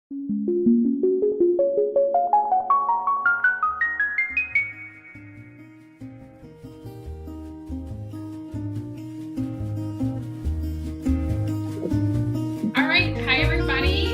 All right, hi everybody.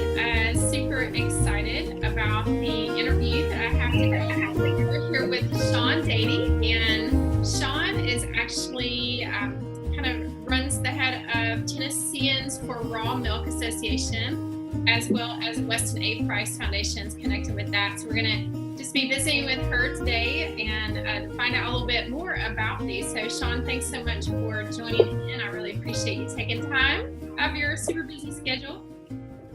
Super excited about the interview that I have today. We're here with Shawn Dady, and Shawn is actually kind of runs the head of Tennesseans For Raw Milk Association, as well as Weston A Foundations connected with that. So we're going to just be visiting with her today and find out a little bit more about these. So Shawn, thanks so much for joining in. I really appreciate you taking time out of your super busy schedule.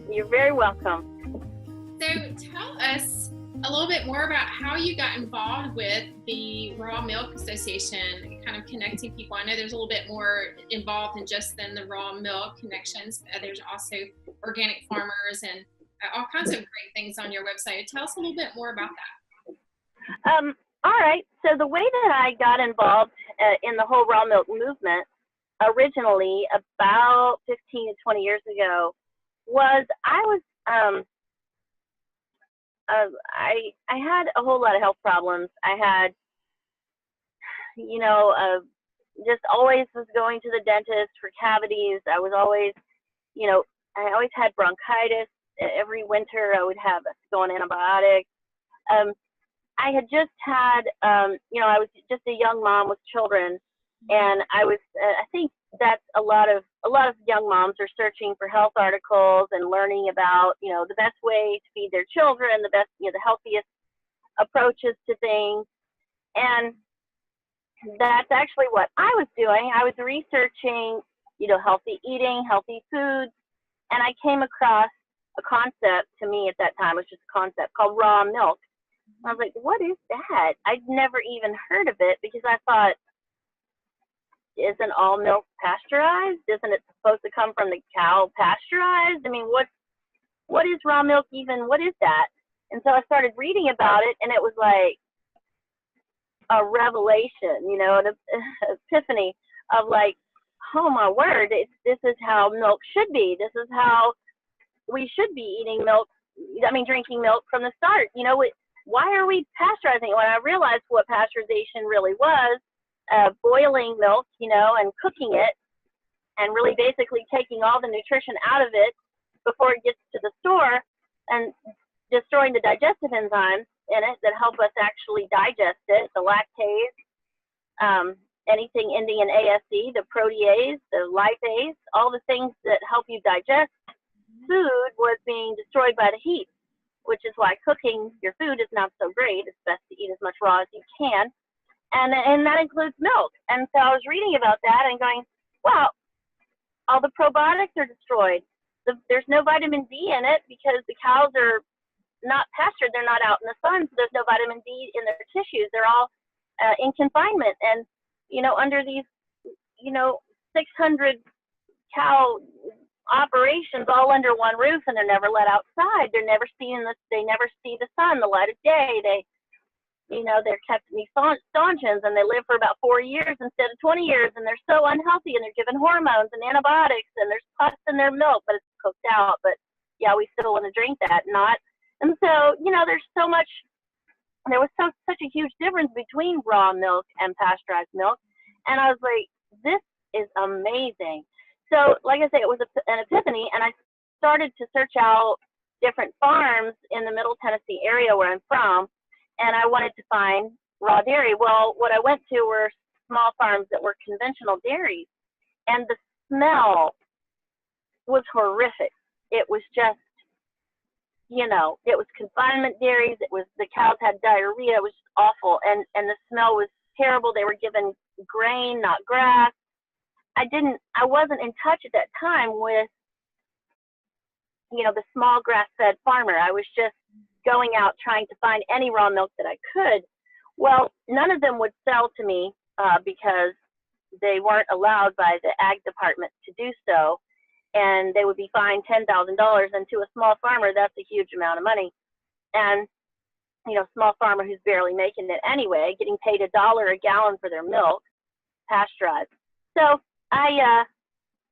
You're very welcome. So tell us a little bit more about how you got involved with the Raw Milk Association, kind of connecting people. I know there's a little bit more involved than the raw milk connections. There's also organic farmers and all kinds of great things on your website. Tell us a little bit more about that. All right. So the way that I got involved in the whole raw milk movement originally about 15 to 20 years ago was I had a whole lot of health problems. I had, just always was going to the dentist for cavities. I was always, I always had bronchitis. Every winter I would have go on antibiotics. I had just had, I was just a young mom with children, and I was, I think that's a lot of young moms are searching for health articles and learning about, the best way to feed their children, the best, the healthiest approaches to things. And that's actually what I was doing. I was researching, healthy eating, healthy foods, and I came across a concept. To me at that time, it was just a concept called raw milk. I was like, what is that? I'd never even heard of it because I thought, isn't all milk pasteurized? Isn't it supposed to come from the cow pasteurized? I mean, what is raw milk even? What is that? And so I started reading about it, and it was like a revelation, an epiphany of like, oh my word, this is how milk should be. This is how we should be eating milk. Drinking milk from the start. Why are we pasteurizing? When I realized what pasteurization really was, boiling milk, and cooking it, and really basically taking all the nutrition out of it before it gets to the store and destroying the digestive enzymes in it that help us actually digest it, the lactase, anything ending in ASE, the protease, the lipase, all the things that help you digest food was being destroyed by the heat, which is why cooking your food is not so great. It's best to eat as much raw as you can. And that includes milk. And so I was reading about that and going, wow, all the probiotics are destroyed. There's no vitamin D in it because the cows are not pastured. They're not out in the sun, so there's no vitamin D in their tissues. They're all in confinement. And, under these, 600 cow operations all under one roof, and they're never let outside. They never see the sun, the light of day. They're kept in these stanchions, and they live for about 4 years instead of 20 years, and they're so unhealthy, and they're given hormones and antibiotics, and there's pus in their milk, but it's cooked out. But yeah, we still want to drink that, not. And so, there was such a huge difference between raw milk and pasteurized milk, and I was like, this is amazing. So, like I say, it was an epiphany, and I started to search out different farms in the Middle Tennessee area where I'm from. And I wanted to find raw dairy. Well, what I went to were small farms that were conventional dairies, and the smell was horrific. It was just, it was confinement dairies. It was, the cows had diarrhea. It was awful, and the smell was terrible. They were given grain, not grass. I wasn't in touch at that time with, the small grass-fed farmer. I was just going out trying to find any raw milk that I could. Well, none of them would sell to me because they weren't allowed by the ag department to do so, and they would be fined $10,000. And to a small farmer, that's a huge amount of money. And small farmer who's barely making it anyway, getting paid $1 a gallon for their milk, pasteurized. So I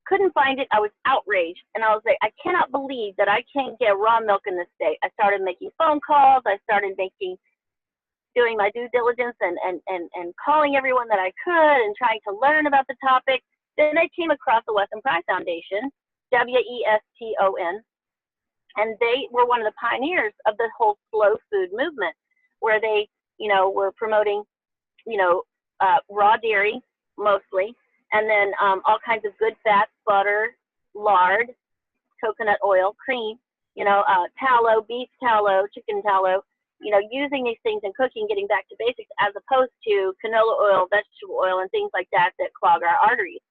couldn't find it. I was outraged, and I was like, I cannot believe that I can't get raw milk in this state. I started making phone calls. I started doing my due diligence and calling everyone that I could and trying to learn about the topic. Then I came across the Weston Price Foundation, Weston, and they were one of the pioneers of the whole slow food movement, where they, were promoting, raw dairy mostly, and then all kinds of good fats, butter, lard, coconut oil, cream, tallow, beef tallow, chicken tallow, using these things in cooking, getting back to basics, as opposed to canola oil, vegetable oil, and things like that clog our arteries.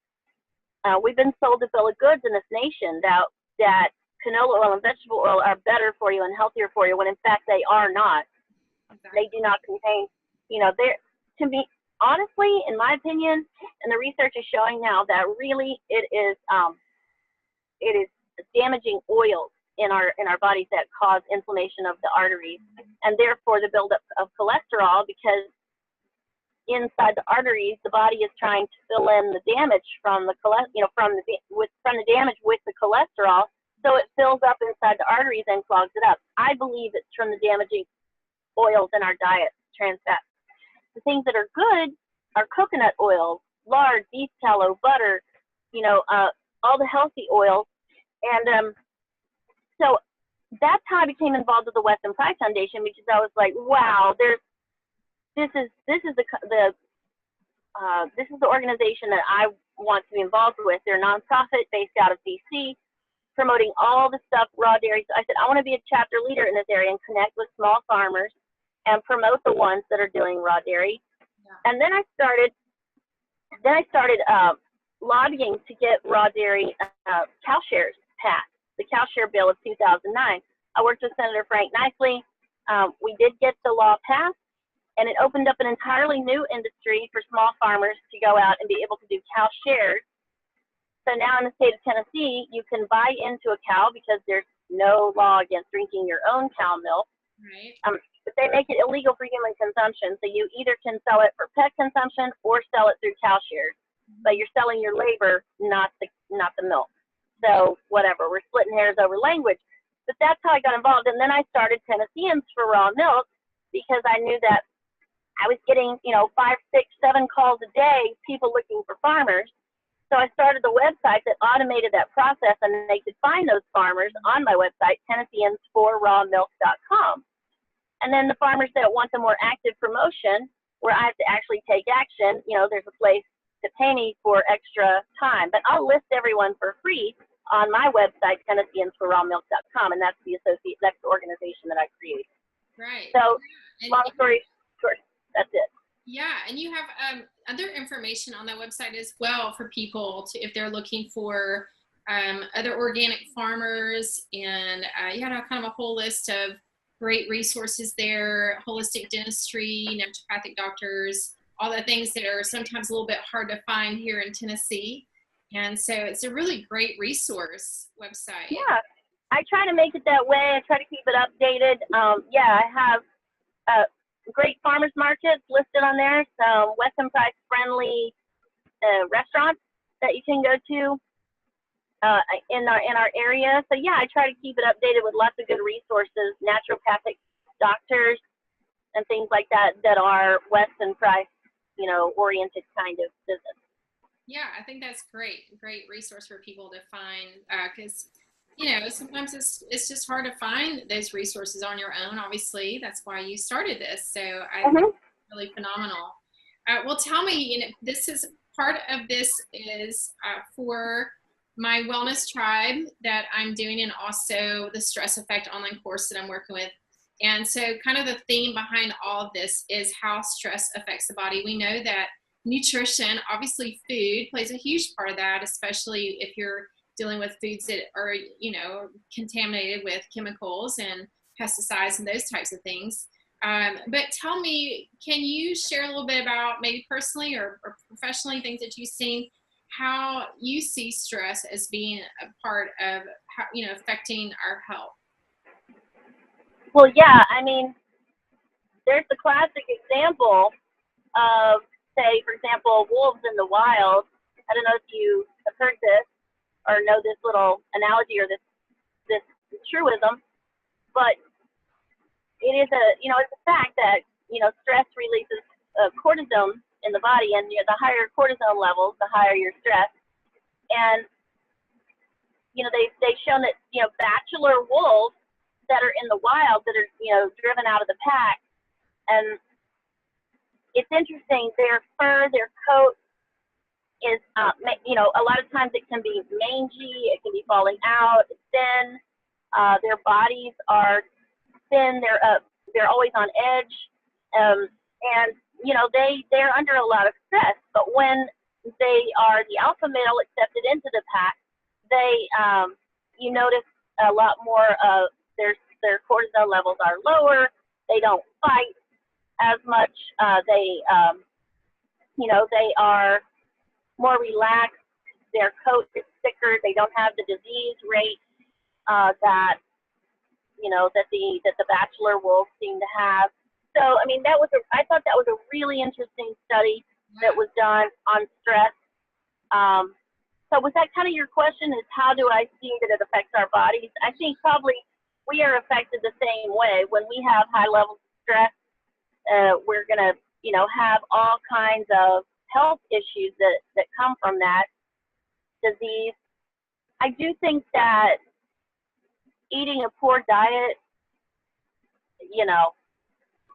We've been sold a bill of goods in this nation that canola oil and vegetable oil are better for you and healthier for you, when in fact they are not. They do not contain, to me, honestly, in my opinion, and the research is showing now that really it is damaging oils in our bodies that cause inflammation of the arteries, and therefore the buildup of cholesterol, because inside the arteries, the body is trying to fill in the damage from the damage with the cholesterol, so it fills up inside the arteries and clogs it up. I believe it's from the damaging oils in our diet, trans fats. The things that are good are coconut oil, lard, beef tallow, butter, all the healthy oils. And so that's how I became involved with the Weston Price Foundation, because I was like, wow, this is the organization that I want to be involved with. They're a nonprofit based out of DC, promoting all the stuff raw dairy. So I said, I want to be a chapter leader in this area and connect with small farmers and promote the ones that are doing raw dairy. Yeah. And then I started lobbying to get raw dairy cow shares passed, the cow share bill of 2009. I worked with Senator Frank Nicely. We did get the law passed, and it opened up an entirely new industry for small farmers to go out and be able to do cow shares. So now in the state of Tennessee, you can buy into a cow because there's no law against drinking your own cow milk. Right. But they make it illegal for human consumption. So you either can sell it for pet consumption or sell it through cow shares. But you're selling your labor, not the milk. So whatever, we're splitting hairs over language. But that's how I got involved. And then I started Tennesseans For Raw Milk, because I knew that I was getting, 5, 6, 7 calls a day, people looking for farmers. So I started the website that automated that process, and they could find those farmers on my website, Tennesseans4rawmilk.com. And then the farmers that want the more active promotion, where I have to actually take action, there's a place to pay me for extra time. But I'll list everyone for free on my website, Tennesseans4rawmilk.com, and that's the organization that I created. Right. So, and long story short, that's it. Yeah, and you have other information on that website as well for people if they're looking for other organic farmers, and you have kind of a whole list of great resources there: holistic dentistry, naturopathic doctors, all the things that are sometimes a little bit hard to find here in Tennessee. And so it's a really great resource website. Yeah, I try to make it that way. I try to keep it updated. I have great farmers markets listed on there, some Weston Price friendly restaurants that you can go to in our area. So yeah, I try to keep it updated with lots of good resources, naturopathic doctors and things like that are Weston Price, oriented kind of business. Yeah, I think that's great resource for people to find, because sometimes it's just hard to find those resources on your own. Obviously, that's why you started this. So I think it's really phenomenal. Well, tell me, this is part of this is for my Wellness Tribe that I'm doing, and also the Stress Effect online course that I'm working with. And so kind of the theme behind all of this is how stress affects the body. We know that nutrition, obviously food plays a huge part of that, especially if you're dealing with foods that are, contaminated with chemicals and pesticides and those types of things. But tell me, can you share a little bit about, maybe personally or professionally, things that you've seen, how you see stress as being a part of how, affecting our health? Well, yeah, I mean, there's the classic example of, say, for example, wolves in the wild. I don't know if you have heard this, or know this little analogy or this truism, but it is it's a fact that, stress releases cortisone in the body, and the higher cortisone levels, the higher your stress. And, they've shown that, bachelor wolves that are in the wild, that are, driven out of the pack, and it's interesting, their fur, their coat is, a lot of times it can be mangy, it can be falling out, it's thin, their bodies are thin, they're always on edge, and, they're under a lot of stress, but when they are the alpha male accepted into the pack, they, you notice a lot more of their cortisol levels are lower, they don't fight as much, they are more relaxed, their coat is thicker, they don't have the disease rate that the bachelor wolves seem to have. So, I mean, I thought that was a really interesting study that was done on stress. So was that kind of your question, is how do I see that it affects our bodies? I think probably we are affected the same way. When we have high levels of stress, we're going to, have all kinds of health issues that come from that disease. I do think that eating a poor diet,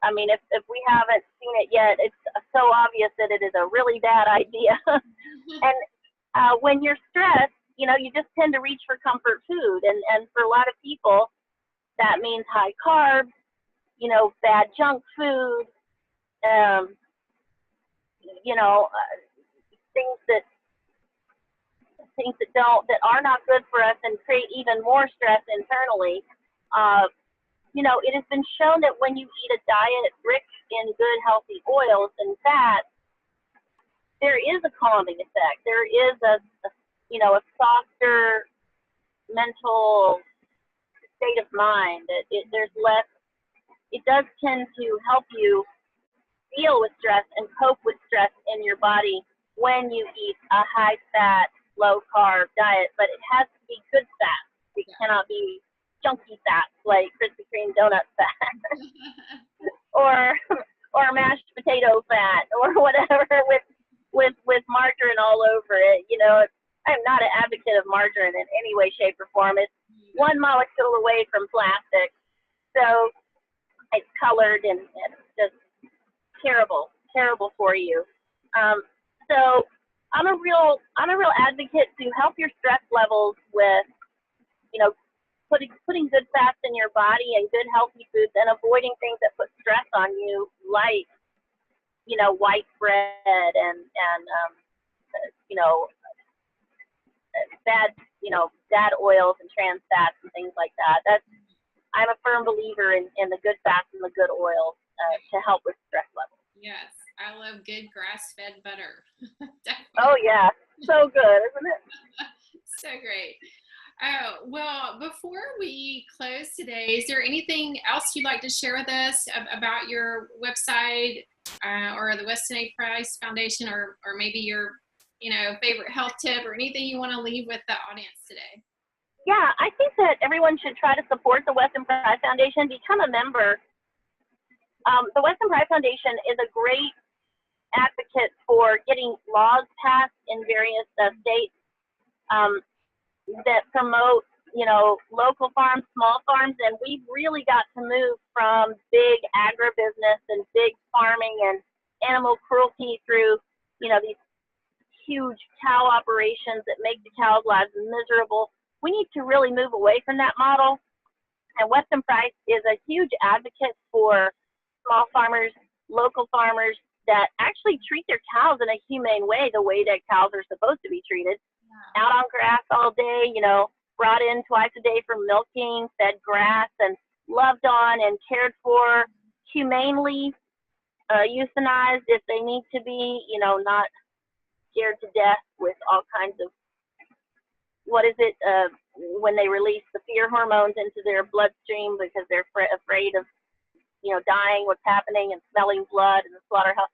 I mean, if we haven't seen it yet, it's so obvious that it is a really bad idea. And when you're stressed, you just tend to reach for comfort food. And for a lot of people, that means high carbs, bad junk food, things that are not good for us and create even more stress internally. It has been shown that when you eat a diet rich in good, healthy oils and fats, there is a calming effect. There is a softer mental state of mind. There's less. It does tend to help you deal with stress and cope with stress in your body when you eat a high-fat, low-carb diet. But it has to be good fat. It cannot be chunky fats like Krispy Kreme donut fat or mashed potato fat or whatever with margarine all over it. I'm not an advocate of margarine in any way, shape, or form. It's one molecule away from plastic, so it's colored and it's just terrible for you. So I'm a real advocate to help your stress levels with, putting good fats in your body and good healthy foods, and avoiding things that put stress on you, like, white bread and bad oils and trans fats and things like that. I'm a firm believer in the good fats and the good oils to help with stress levels. Yes, I love good grass-fed butter. Oh yeah, so good, isn't it? So great. Well, before we close today, is there anything else you'd like to share with us about your website or the Weston A. Price Foundation, or maybe your favorite health tip, or anything you want to leave with the audience today? Yeah, I think that everyone should try to support the Weston Price Foundation, become a member. The Weston Price Foundation is a great advocate for getting laws passed in various states that promote, local farms, small farms, and we've really got to move from big agribusiness and big farming and animal cruelty through, these huge cow operations that make the cows' lives miserable. We need to really move away from that model, and Weston Price is a huge advocate for small farmers, local farmers that actually treat their cows in a humane way, the way that cows are supposed to be treated. Yeah. Out on grass all day, brought in twice a day for milking, fed grass, and loved on and cared for humanely, euthanized if they need to be, not scared to death with all kinds of, when they release the fear hormones into their bloodstream because they're afraid of, dying, what's happening, and smelling blood in the slaughterhouse.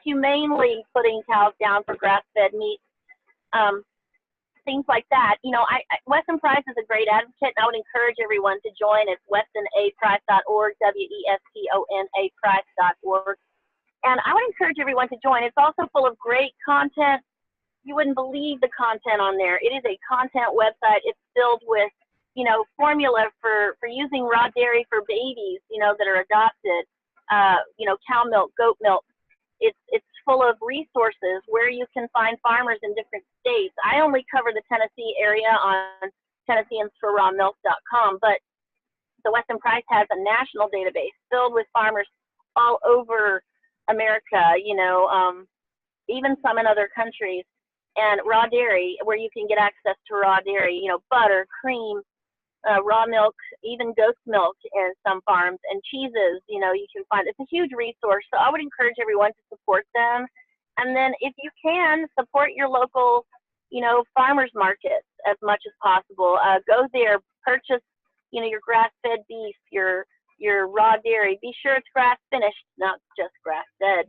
Humanely putting cows down for grass-fed meat. things like that. You know, Weston Price is a great advocate, and I would encourage everyone to join. It's westonaprice.org, WESTONA price.org. And I would encourage everyone to join. It's also full of great content. You wouldn't believe the content on there. It is a content website. It's filled with, you know, formula for using raw dairy for babies, you know, that are adopted, you know, cow milk, goat milk. It's full of resources where you can find farmers in different states. I only cover the Tennessee area on Tennesseans4rawmilk.com, but the Weston Price has a national database filled with farmers all over America, you know, even some in other countries, and raw dairy, where you can get access to raw dairy, you know, butter, cream, raw milk, even goat's milk in some farms, and cheeses, you know, you can find. It's a huge resource. So I would encourage everyone to support them. And then if you can, support your local, you know, farmers markets as much as possible. Go there, purchase, you know, your grass-fed beef, your raw dairy. Be sure it's grass-finished, not just grass-fed,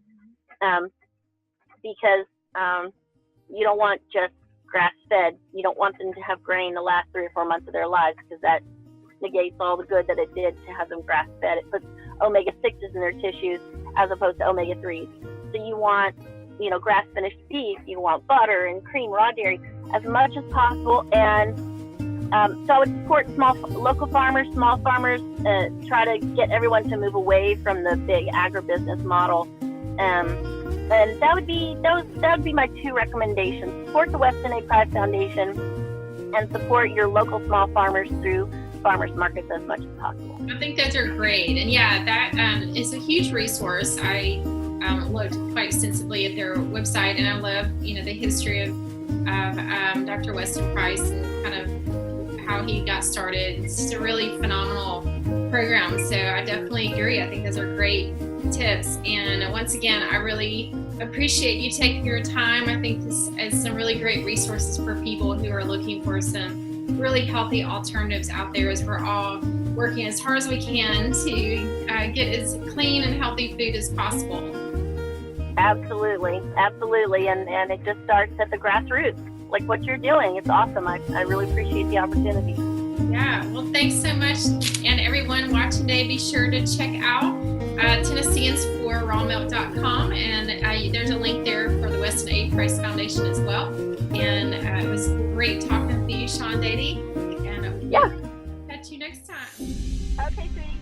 because you don't want just grass-fed. You don't want them to have grain the last 3 or 4 months of their lives, because that negates all the good that it did to have them grass-fed. It puts omega-6s in their tissues as opposed to omega-3s. So you want, you know, grass-finished beef. You want butter and cream, raw dairy, as much as possible. And so I would support local farmers, small farmers, try to get everyone to move away from the big agribusiness model. And that would be my 2 recommendations. Support the Weston A. Price Foundation and support your local small farmers through farmers markets as much as possible. I think those are great. And yeah, that is a huge resource. I looked quite extensively at their website, and I love, you know, the history of Dr. Weston Price and kind of how he got started. It's just a really phenomenal program. So I definitely agree. I think those are great tips. And once again, I really appreciate you taking your time. I think this is some really great resources for people who are looking for some really healthy alternatives out there, as we're all working as hard as we can to get as clean and healthy food as possible. Absolutely. And it just starts at the grassroots, like what you're doing. It's awesome. I really appreciate the opportunity. Yeah, well, thanks so much. And everyone watching today, be sure to check out Tennesseans4rawmilk.com, and there's a link there for the Weston A. Price Foundation as well. And it was great talking with you, Shawn Dady. And yeah, catch you next time. Okay, sweetie.